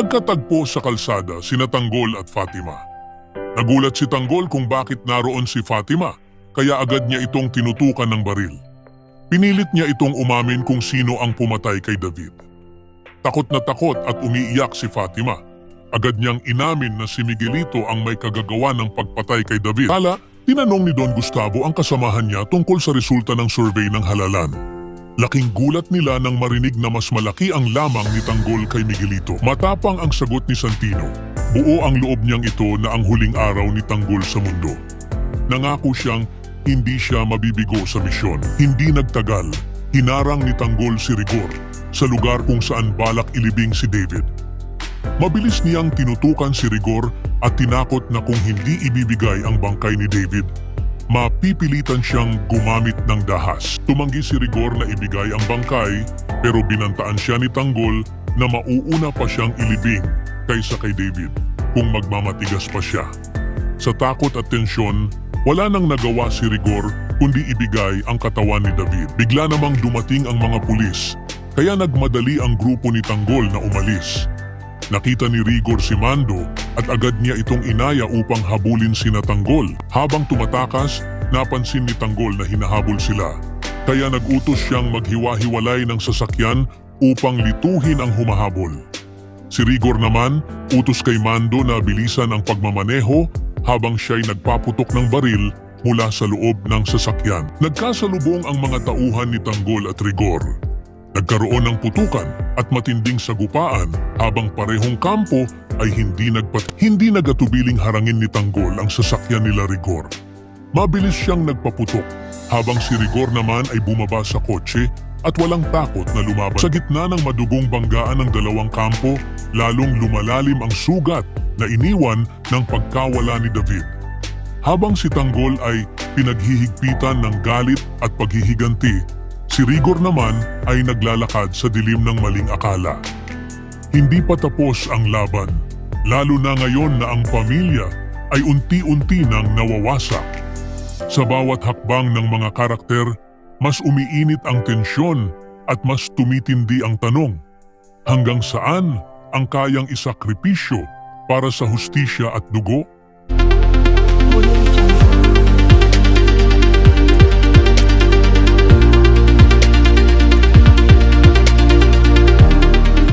Nagkatagpo sa kalsada sina Tanggol at Fatima. Nagulat si Tanggol kung bakit naroon si Fatima, kaya agad niya itong tinutukan ng baril. Pinilit niya itong umamin kung sino ang pumatay kay David. Takot na takot at umiiyak si Fatima. Agad niyang inamin na si Miguelito ang may kagagawa ng pagpatay kay David. Kala, tinanong ni Don Gustavo ang kasamahan niya tungkol sa resulta ng survey ng halalan. Laking gulat nila nang marinig na mas malaki ang lamang ni Tanggol kay Miguelito. Matapang ang sagot ni Santino. Buo ang loob niyang ito na ang huling araw ni Tanggol sa mundo. Nangako siyang hindi siya mabibigo sa misyon. Hindi nagtagal, hinarang ni Tanggol si Rigor sa lugar kung saan balak ilibing si David. Mabilis niyang tinutukan si Rigor at tinakot na kung hindi ibibigay ang bangkay ni David, mapipilitan siyang gumamit ng dahas. Tumanggi si Rigor na ibigay ang bangkay pero binantaan siya ni Tanggol na mauuna pa siyang ilibing kaysa kay David kung magmamatigas pa siya. Sa takot at tensyon, wala nang nagawa si Rigor kundi ibigay ang katawan ni David. Bigla namang dumating ang mga pulis kaya nagmadali ang grupo ni Tanggol na umalis. Nakita ni Rigor si Mando at agad niya itong inaya upang habulin sina Tanggol. Habang tumatakas, napansin ni Tanggol na hinahabol sila. Kaya nag-utos siyang maghiwa-hiwalay ng sasakyan upang lituhin ang humahabol. Si Rigor naman, utos kay Mando na bilisan ang pagmamaneho habang siya'y nagpaputok ng baril mula sa loob ng sasakyan. Nagkasalubong ang mga tauhan ni Tanggol at Rigor. Nagkaroon ng putukan at matinding sagupaan habang parehong kampo ay hindi nagatubiling harangin ni Tanggol ang sasakyan nila Rigor. Mabilis siyang nagpaputok habang si Rigor naman ay bumaba sa kotse at walang takot na lumaban. Sa gitna ng madugong banggaan ng dalawang kampo, lalong lumalalim ang sugat na iniwan ng pagkawala ni David. Habang si Tanggol ay pinaghihigpitan ng galit at paghihiganti, si Rigor naman ay naglalakad sa dilim ng maling akala. Hindi pa tapos ang laban, lalo na ngayon na ang pamilya ay unti-unti nang nawawasak. Sa bawat hakbang ng mga karakter, mas umiinit ang tensyon at mas tumitindi ang tanong. Hanggang saan ang kayang isakripisyo para sa hustisya at dugo?